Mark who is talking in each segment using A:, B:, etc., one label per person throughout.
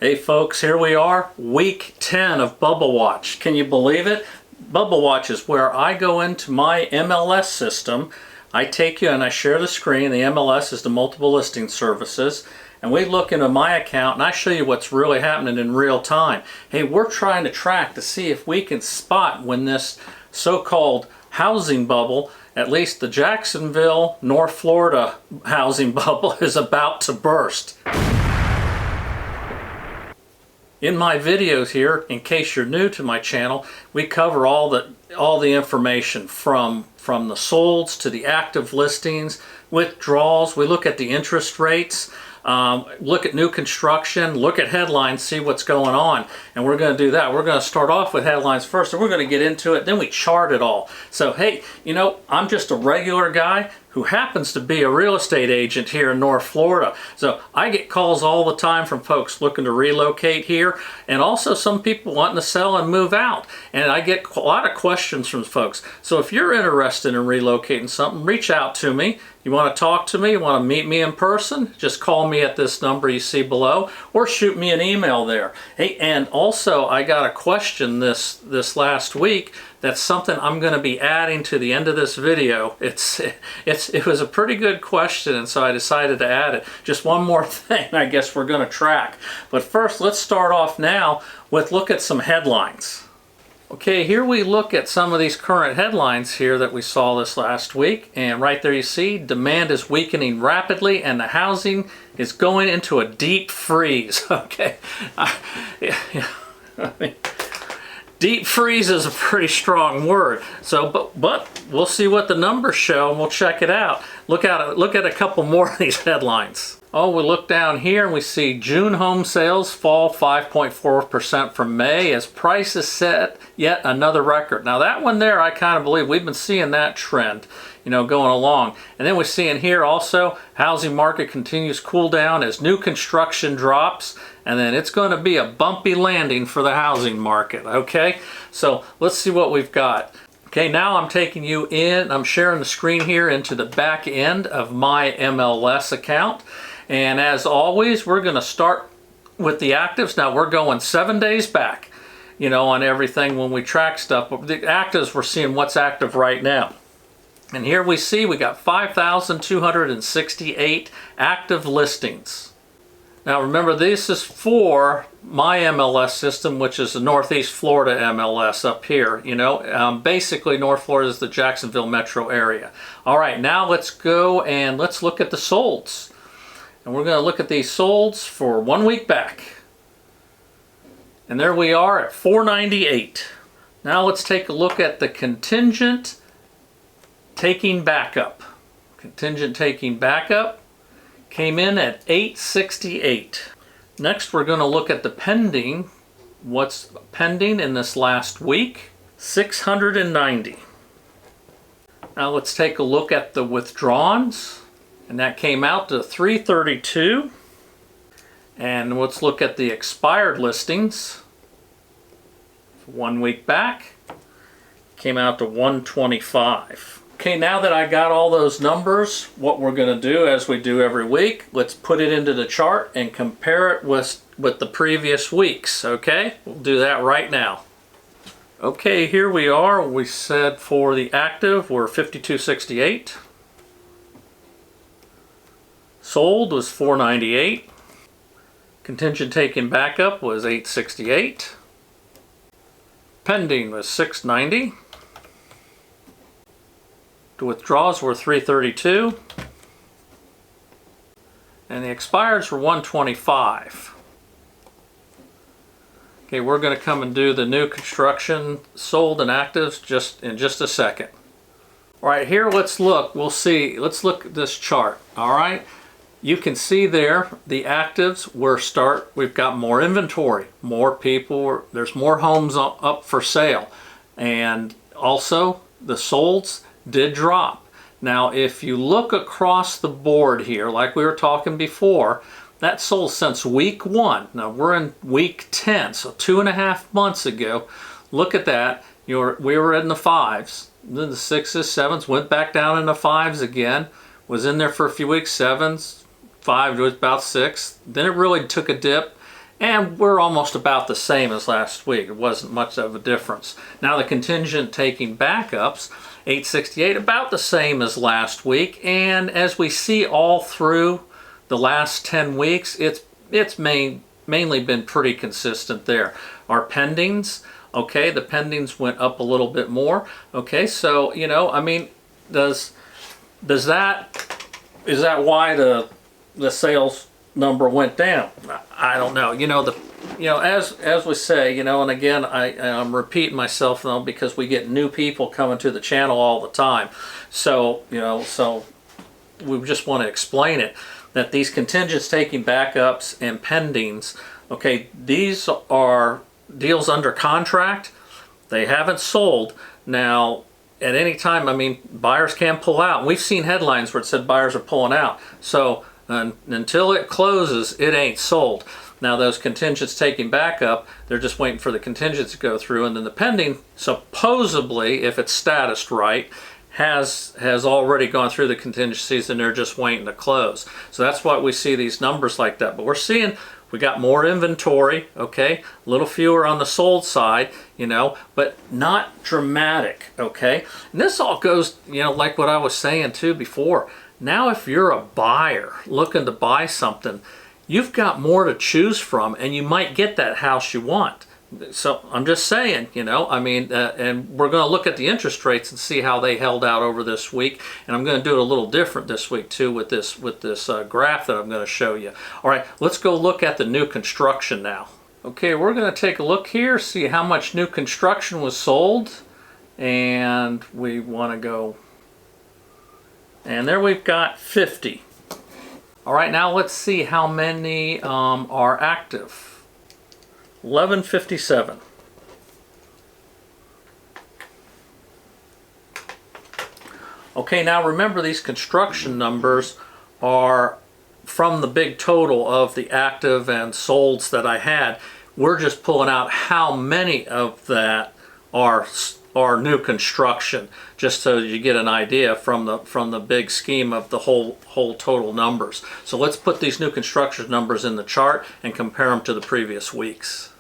A: Hey folks, here we are, week 10 of Bubble Watch. Can you believe it? Bubble Watch is where I go into my MLS system. I take you and I share the screen. The MLS is the multiple listing services. And we look into my account and I show you what's really happening in real time. Hey, we're trying to track to see if we can spot when this so-called housing bubble, at least the Jacksonville, North Florida housing bubble, is about to burst. In my videos here, in case you're new to my channel, we cover all the information from the solds to the active listings, withdrawals. We look at the interest rates, look at new construction, look at headlines, see what's going on. And we're going to do that. We're going to start off with headlines first, and we're going to get into it. Then we chart it all. So, hey, you know, I'm just a regular guy who happens to be a real estate agent here in North Florida. So I get calls all the time from folks looking to relocate here, and also some people wanting to sell and move out. And I get a lot of questions from folks. So if you're interested in relocating something, reach out to me. You want to talk to me, you want to meet me in person, just call me at this number you see below, or shoot me an email there. Hey, and also I got a question this last week. That's something I'm going to be adding to the end of this video. It was a pretty good question, and so I decided to add it. Just one more thing I guess we're going to track. But first, let's start off now with look at some headlines. Okay, here we look at some of these current headlines here that we saw this last week, and right there you see demand is weakening rapidly and the housing is going into a deep freeze. Okay, I mean, deep freeze is a pretty strong word. So, but we'll see what the numbers show and we'll check it out. Look at a couple more of these headlines. Oh, we look down here and we see June home sales fall 5.4% from May as prices set yet another record. Now that one there, I kind of believe we've been seeing that trend, you know, going along. And then we're seeing here also housing market continues to cool down as new construction drops, and then it's going to be a bumpy landing for the housing market. Okay, so let's see what we've got. Okay, now I'm taking you in, I'm sharing the screen here into the back end of my MLS account. And as always, we're going to start with the actives. Now we're going 7 days back, you know, on everything when we track stuff. But the actives, we're seeing what's active right now. And here we see we got 5,268 active listings. Now remember, this is for my MLS system, which is the Northeast Florida MLS up here. You know, basically North Florida is the Jacksonville metro area. All right, now let's go and let's look at the solds. And we're going to look at these solds for 1 week back. And there we are at 498. Now let's take a look at the contingent taking backup. Contingent taking backup came in at 868. Next we're going to look at the pending. What's pending in this last week? 690. Now let's take a look at the withdrawns. And that came out to 332. And let's look at the expired listings. 1 week back, came out to 125. Okay, now that I got all those numbers, what we're going to do, as we do every week, let's put it into the chart and compare it with the previous weeks. Okay, we'll do that right now. Okay, here we are. We said for the active, we're 5268. Sold was 498. Contingent taken backup was 868. Pending was 690. The withdrawals were 332. And the expireds were 125. Okay, we're going to come and do the new construction sold and actives in just a second. All right, here let's look. We'll see. Let's look at this chart. All right. You can see there the actives we've got more inventory, more people, there's more homes up for sale, and also the solds did drop. Now if you look across the board here, like we were talking before, that sold since week 1. Now we're in week 10, so 2.5 months ago. Look at that. We were in the 5s, then the 6s, 7s, went back down in the 5s again, was in there for a few weeks, 7s, 5 to about 6. Then it really took a dip And we're almost about the same as last week. It wasn't much of a difference. Now the contingent taking backups, 868, about the same as last week. And as we see all through the last 10 weeks, it's mainly been pretty consistent there. Our pendings, okay, the pendings went up a little bit more. Okay, so, you know, I mean, is that why the sales number went down? I don't know. You know, as we say, you know, and again, I'm repeating myself though, because we get new people coming to the channel all the time. So, you know, so we just want to explain it, that these contingents taking backups and pendings, okay, these are deals under contract. They haven't sold. Now, at any time, I mean, buyers can pull out. We've seen headlines where it said buyers are pulling out. So until it closes, it ain't sold. Now those contingents taking backup, they're just waiting for the contingents to go through, and then the pending, supposedly, if it's statused right, has already gone through the contingencies and they're just waiting to close. So that's why we see these numbers like that. But we're seeing we got more inventory, okay, a little fewer on the sold side, you know, but not dramatic, okay. And this all goes, you know, like what I was saying too before. Now if you're a buyer looking to buy something, you've got more to choose from, and you might get that house you want. So I'm just saying, you know, I mean, and we're going to look at the interest rates and see how they held out over this week. And I'm going to do it a little different this week too with this graph that I'm going to show you. All right, let's go look at the new construction now. Okay, we're going to take a look here, see how much new construction was sold, and we want to go, and there we've got 50. All right, now let's see how many are active. 1157. Okay, now remember, these construction numbers are from the big total of the active and solds that I had. We're just pulling out how many of that are new construction, just so you get an idea from the big scheme of the whole total numbers. So let's put these new construction numbers in the chart and compare them to the previous weeks.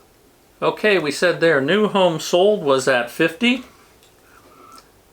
A: Okay, we said there new homes sold was at 50,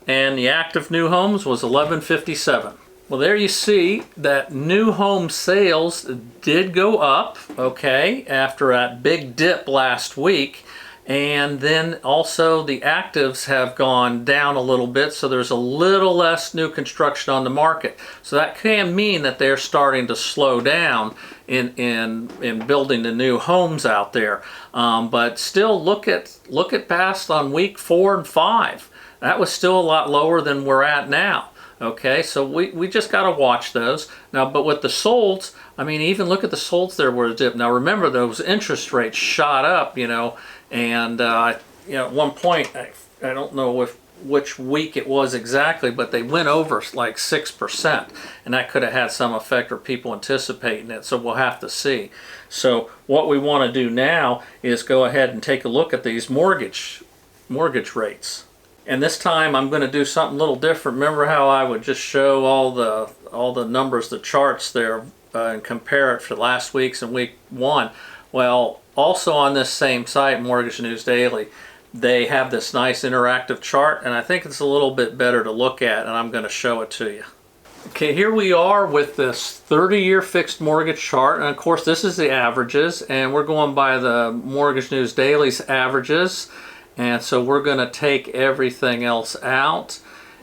A: and the active new homes was 1157. Well, there you see that new home sales did go up, okay, after that big dip last week. And then also the actives have gone down a little bit, so there's a little less new construction on the market. So that can mean that they're starting to slow down in building the new homes out there. But still, look at past on week 4 and 5. That was still a lot lower than we're at now. Okay, so we just got to watch those. Now, but with the solds, I mean, even look at the solds there where it dipped. Now, remember, those interest rates shot up, you know, and, you know, at one point, I don't know which week it was exactly, but they went over like 6%, and that could have had some effect or people anticipating it, so we'll have to see. So what we want to do now is go ahead and take a look at these mortgage rates. And this time I'm going to do something a little different. Remember how I would just show all the numbers, the charts there, and compare it for last week's and week 1. Well, also on this same site, Mortgage News Daily, they have this nice interactive chart, and I think it's a little bit better to look at, and I'm going to show it to you. Okay, here we are with this 30-year fixed mortgage chart, and of course this is the averages, and we're going by the Mortgage News Daily's averages. And so we're going to take everything else out,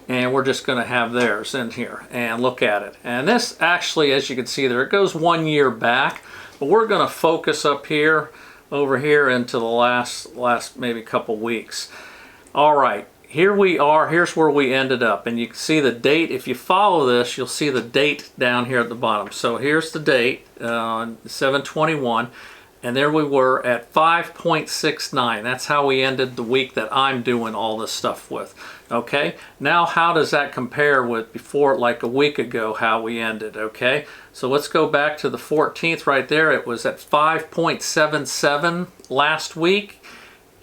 A: and we're just going to have theirs in here and look at it. And this actually, as you can see there, it goes 1 year back, but we're going to focus up here, over here into the last maybe couple weeks. All right, here we are. Here's where we ended up, and you can see the date. If you follow this, you'll see the date down here at the bottom. So here's the date, 7/21. And there we were at 5.69. That's how we ended the week that I'm doing all this stuff with. Okay, now how does that compare with before, like a week ago, how we ended? Okay, so let's go back to the 14th right there. It was at 5.77 last week,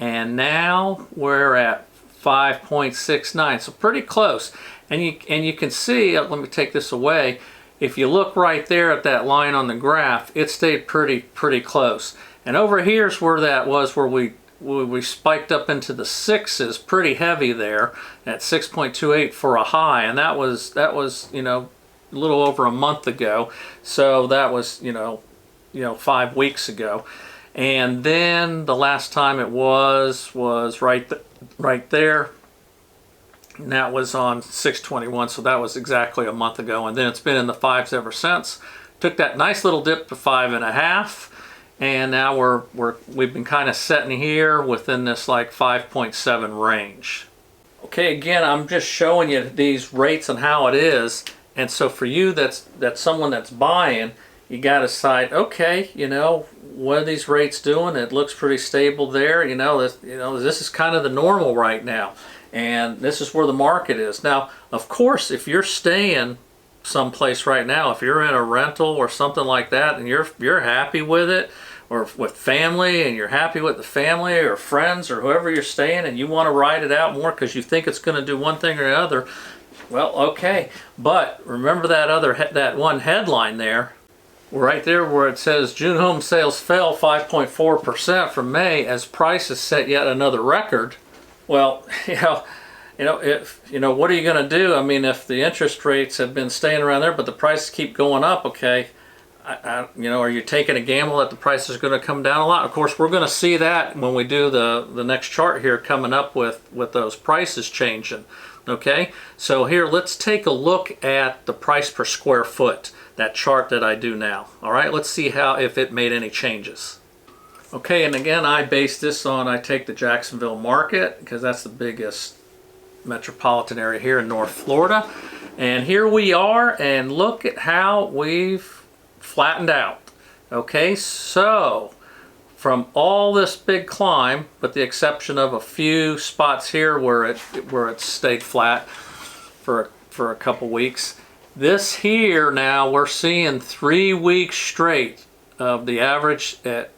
A: and now we're at 5.69. So pretty close. And you can see, let me take this away. If you look right there at that line on the graph, it stayed pretty close. And over here's where that was, where we spiked up into the sixes pretty heavy there at 6.28 for a high, and that was you know, a little over a month ago. So that was you know 5 weeks ago. And then the last time it was right there, and that was on 6/21, so that was exactly a month ago. And then it's been in the fives ever since. Took that nice little dip to 5.5, and now we've been kind of sitting here within this like 5.7 range. Okay, again, I'm just showing you these rates and how it is. And so for you, that's someone that's buying, you got to decide, okay, you know, what are these rates doing? It looks pretty stable there. You know, this is kind of the normal right now, and this is where the market is. Now, of course, if you're staying someplace right now, if you're in a rental or something like that, and you're happy with it, or with family, and you're happy with the family or friends or whoever you're staying, and you want to ride it out more because you think it's going to do one thing or the other, well, okay. But remember that one headline there, right there where it says June home sales fell 5.4% from May as prices set yet another record. Well, if what are you going to do? I mean, if the interest rates have been staying around there, but the prices keep going up, okay, are you taking a gamble that the price is going to come down a lot? Of course, we're going to see that when we do the next chart here coming up with those prices changing. Okay, so here let's take a look at the price per square foot, that chart that I do now. All right, let's see if it made any changes. Okay, and again, I base this on, I take the Jacksonville market because that's the biggest metropolitan area here in North Florida. And here we are, and look at how we've flattened out. Okay, so from all this big climb, with the exception of a few spots here where it stayed flat for a couple weeks, this here now we're seeing 3 weeks straight of the average at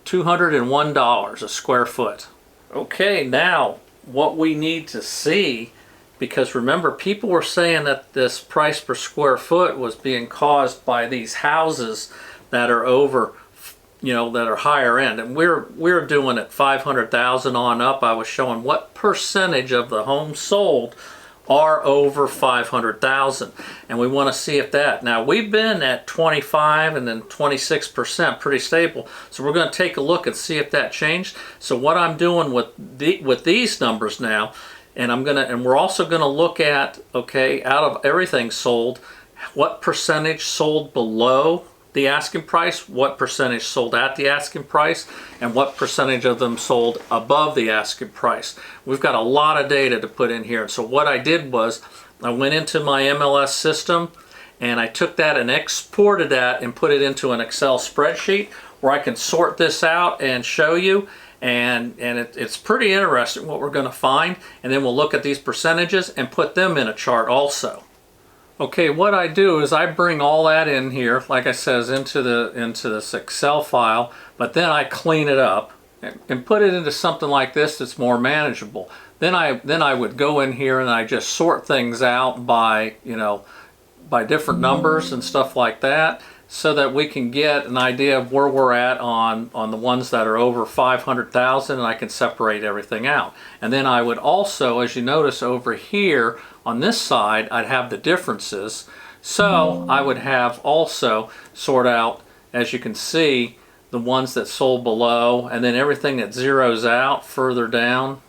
A: $201 a square foot. Okay, now what we need to see, because remember, people were saying that this price per square foot was being caused by these houses that are over, that are higher end, and we're doing it 500,000 on up. I was showing what percentage of the homes sold are over 500,000, and we want to see if that. Now we've been at 25 and then 26%, pretty stable. So we're going to take a look and see if that changed. So what I'm doing with these numbers now, and we're also going to look at, okay, out of everything sold, what percentage sold below the asking price, what percentage sold at the asking price, and what percentage of them sold above the asking price. We've got a lot of data to put in here. So what I did was I went into my MLS system and I took that and exported that and put it into an Excel spreadsheet where I can sort this out and show you. And it's pretty interesting what we're going to find. And then we'll look at these percentages and put them in a chart also. Okay, what I do is I bring all that in here, like I says, into this Excel file, but then I clean it up and put it into something like this that's more manageable. Then I would go in here and I just sort things out by different numbers and stuff like that, so that we can get an idea of where we're at on the ones that are over 500,000, and I can separate everything out. And then I would also, as you notice over here on this side, I'd have the differences. So I would have also sort out, as you can see, the ones that sold below, and then everything that zeroes out further down,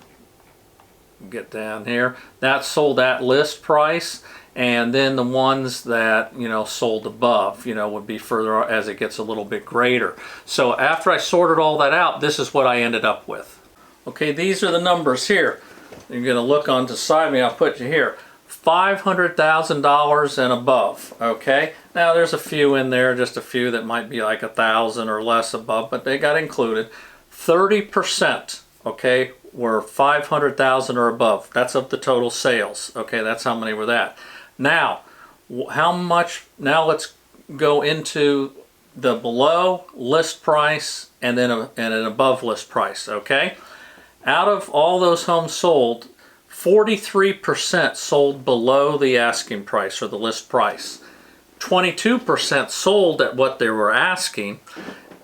A: get down here, that sold at list price. And then the ones that sold above would be further as it gets a little bit greater. So after I sorted all that out, this is what I ended up with. Okay, these are the numbers here. You're going to look on to side me. I'll put you here. $500,000 and above. Okay, now there's a few in there, just a few that might be like 1,000 or less above, but they got included. 30%. Okay, were 500,000 or above. That's of the total sales. Okay, that's how many were that. Now, how much? Now let's go into the below list price and then an above list price. Okay, out of all those homes sold, 43% sold below the asking price or the list price. 22% sold at what they were asking,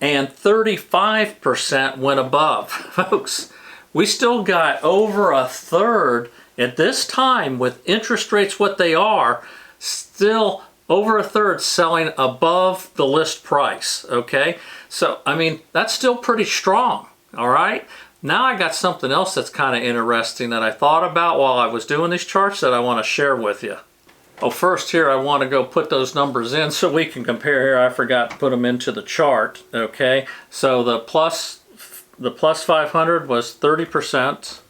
A: and 35% went above. Folks, we still got over a third at this time, with interest rates what they are, still over a third selling above the list price, okay? So, I mean, that's still pretty strong, all right? Now I got something else that's kind of interesting that I thought about while I was doing these charts that I want to share with you. Oh, first here I want to go put those numbers in so we can compare here. I forgot to put them into the chart, okay? So the plus 500 was 30%,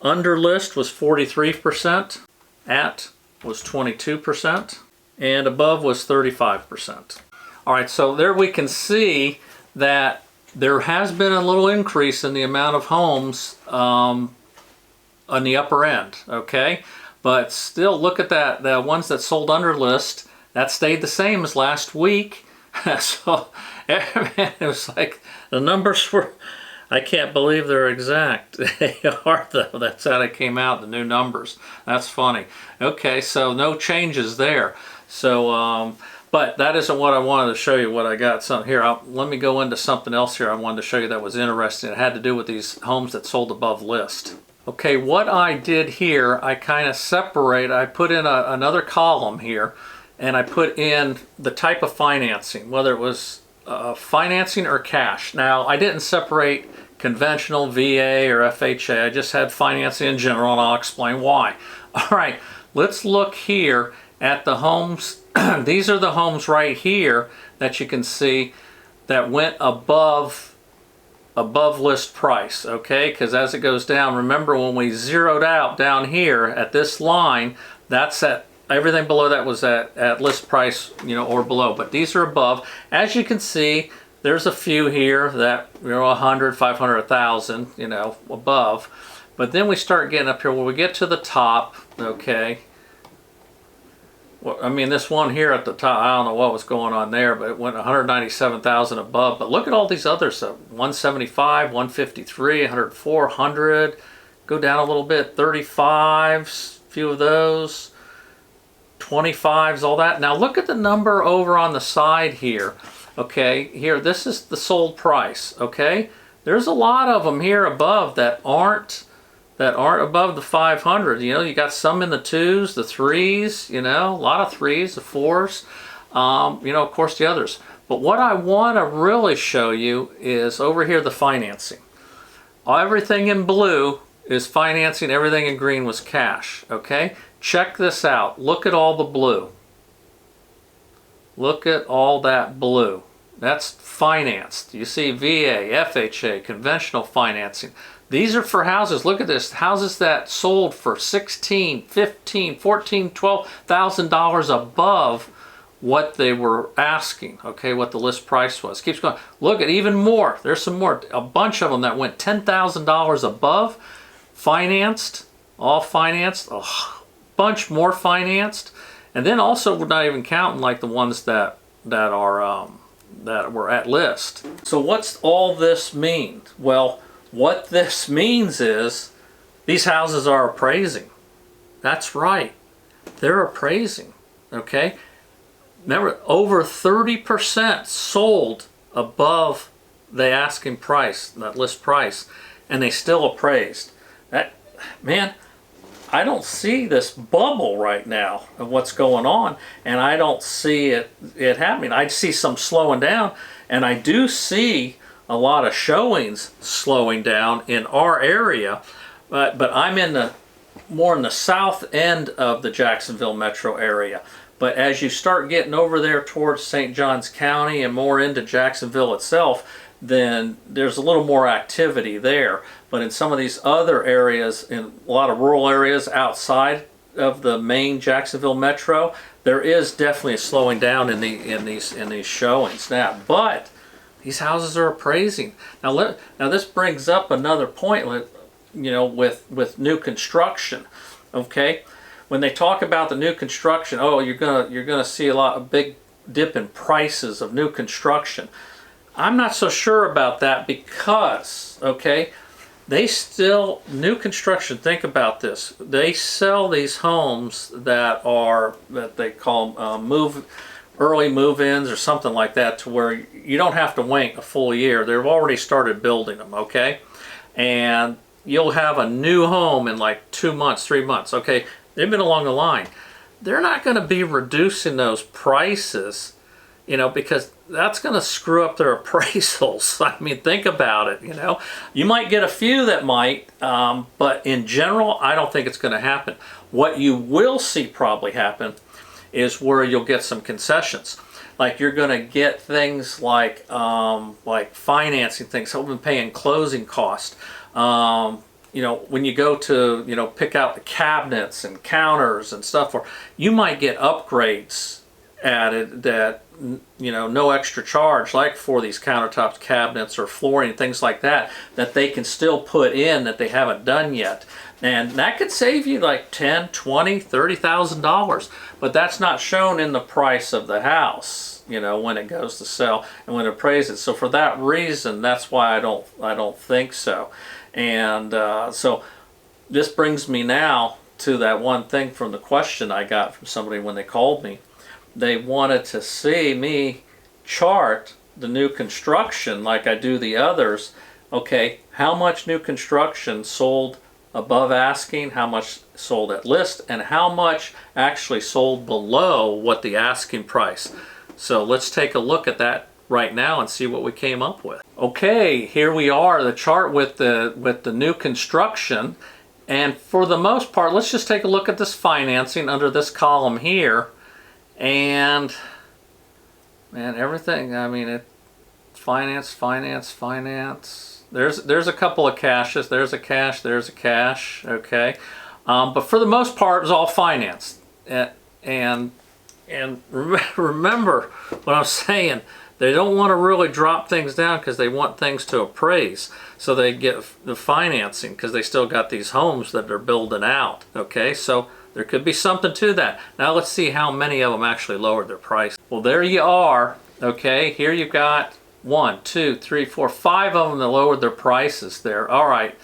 A: under list was 43%, at was 22%, and above was 35%. All right, so there we can see that there has been a little increase in the amount of homes on the upper end, okay? But still, look at that, the ones that sold under list, that stayed the same as last week. So it was like the numbers were, I can't believe they're exact. They are though, that's how they came out, the new numbers. That's funny. Okay, so no changes there. So, but that isn't what I wanted to show you, what I got. So here, let me go into something else here I wanted to show you that was interesting. It had to do with these homes that sold above list. Okay, what I did here, I kind of separate, I put in another column here, and I put in the type of financing, whether it was financing or cash. Now, I didn't separate conventional, VA, or FHA. I just had financing in general, and I'll explain why. All right, let's look here at the homes. These are the homes right here that you can see that went above list price, okay? Because as it goes down, remember when we zeroed out down here at this line, that's at everything below that was at list price, you know, or below. But these are above. As you can see, there's a few here that, you know, 100, 500, 1,000, you know, above. But then we start getting up here where we get to the top, okay? Well, I mean, this one here at the top, I don't know what was going on there, but it went 197,000 above. But look at all these others, 175, 153, 104, 100. Go down a little bit, 35s, a few of those, 25s, all that. Now look at the number over on the side here. Okay, here, this is the sold price, okay? There's a lot of them here above that aren't above the 500. You know, you got some in the 2s, the 3s, you know, a lot of 3s, the 4s, you know, of course the others. But what I want to really show you is over here the financing. Everything in blue is financing, everything in green was cash, okay? Check this out. Look at all the blue. Look at all that blue. That's financed. You see VA, FHA, conventional financing. These are for houses. Look at this. Houses that sold for $16,000, $15,000, $14,000, $12,000 above what they were asking, okay, what the list price was. Keeps going. Look at even more. There's some more. A bunch of them that went $10,000 above, financed, all financed, a bunch more financed. And then also we're not even counting like the ones that were at list. So what's all this mean? Well, what this means is these houses are appraising. That's right. They're appraising, okay? Remember, over 30% sold above the asking price, that list price, and they still appraised. That, man, I don't see this bubble right now of what's going on, and I don't see it happening. I see some slowing down, and I do see a lot of showings slowing down in our area, but I'm more in the south end of the Jacksonville metro area. But as you start getting over there towards St. Johns County and more into Jacksonville itself, then there's a little more activity there. But in some of these other areas, in a lot of rural areas outside of the main Jacksonville metro, there is definitely a slowing down in these showings now. But these houses are appraising. Now this brings up another point, you know, with new construction. Okay, when they talk about the new construction, oh, you're gonna see a big dip in prices of new construction. I'm not so sure about that because, okay, new construction, think about this. They sell these homes that they call early move-ins or something like that, to where you don't have to wait a full year. They've already started building them, okay? And you'll have a new home in like 2 months, 3 months, okay? They've been along the line. They're not going to be reducing those prices, you know, because that's going to screw up their appraisals. I mean, think about it, you know. You might get a few that might, but in general, I don't think it's going to happen. What you will see probably happen is where you'll get some concessions. Like you're going to get things like financing things, help them paying closing costs. You know, when you go to, you know, pick out the cabinets and counters and stuff, or you might get upgrades added that, you know, no extra charge, like for these countertops, cabinets, or flooring, things like that, that they can still put in that they haven't done yet. And that could save you like $10,000, $20,000, $30,000, but that's not shown in the price of the house, you know, when it goes to sell and when it appraises. So for that reason, that's why I don't think so. And so this brings me now to that one thing from the question I got from somebody when they called me. They wanted to see me chart the new construction like I do the others. Okay, how much new construction sold above asking, how much sold at list, and how much actually sold below what the asking price. So let's take a look at that right now and see what we came up with. Okay, here we are, the chart with the new construction. And for the most part, let's just take a look at this financing under this column here. And man, everything, I mean, it finance. There's a couple of cashes. There's a cash, there's a cash, okay. But for the most part, it's all financed. And remember what I'm saying. They don't want to really drop things down because they want things to appraise. So they get the financing because they still got these homes that they're building out, okay. So there could be something to that. Now let's see how many of them actually lowered their price. Well, there you are, okay. Here you've got 1, 2, 3, 4, 5 of them that lowered their prices there. All right.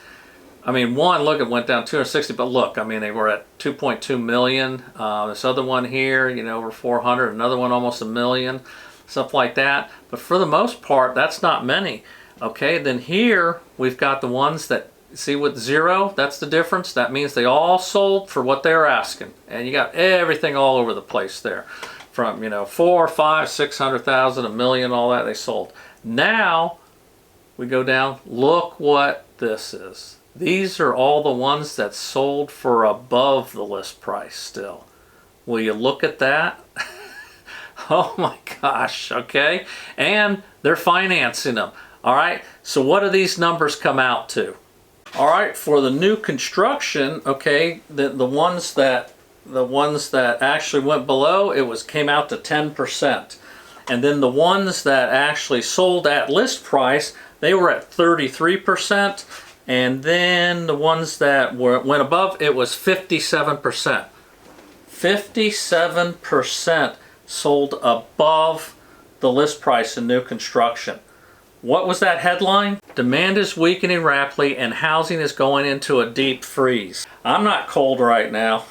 A: I mean, one, look, it went down 260, but look, I mean, they were at 2.2 million. This other one here, you know, over 400, another one almost a million, stuff like that. But for the most part, that's not many. Okay, then here we've got the ones that, see with 0, that's the difference. That means they all sold for what they were asking. And you got everything all over the place there. From, you know, 4, 5, 600,000, a million, all that they sold. Now we go down, look what this is. These are all the ones that sold for above the list price still. Will you look at that? Oh my gosh, okay? And they're financing them. All right, so what do these numbers come out to? All right, for the new construction, okay, the ones that actually went below, came out to 10%. And then the ones that actually sold at list price, they were at 33%. And then the ones that went above, it was 57%. 57% sold above the list price in new construction. What was that headline? Demand is weakening rapidly and housing is going into a deep freeze. I'm not cold right now.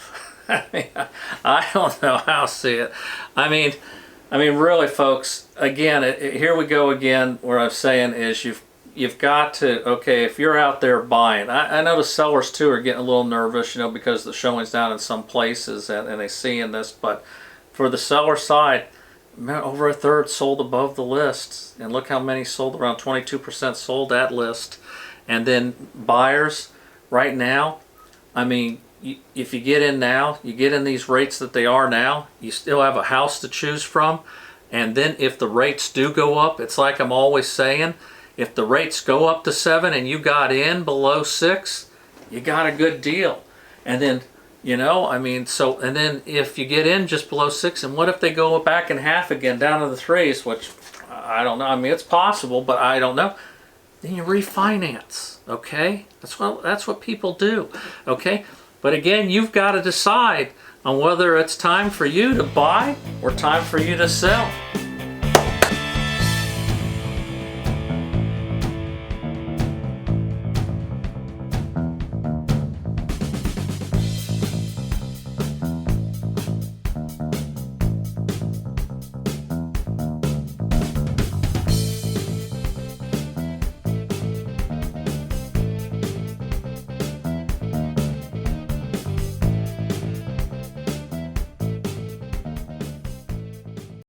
A: I don't know how to see it. I mean, really, folks. Again, here we go again. What I'm saying is, you've got to, okay, if you're out there buying, I know the sellers too are getting a little nervous, you know, because the showing's down in some places and they see in this. But for the seller side, over a third sold above the list, and look how many sold, around 22% sold at list. And then buyers right now, I mean, if you get in now, you get in these rates that they are now, you still have a house to choose from. And then if the rates do go up, it's like I'm always saying, if the rates go up to 7 and you got in below 6, you got a good deal. And then, you know, I mean, so, and then if you get in just below 6, and what if they go back in half again down to the 3s, which I don't know. I mean, it's possible, but I don't know. Then you refinance, okay? That's what people do, okay? But again, you've got to decide on whether it's time for you to buy or time for you to sell.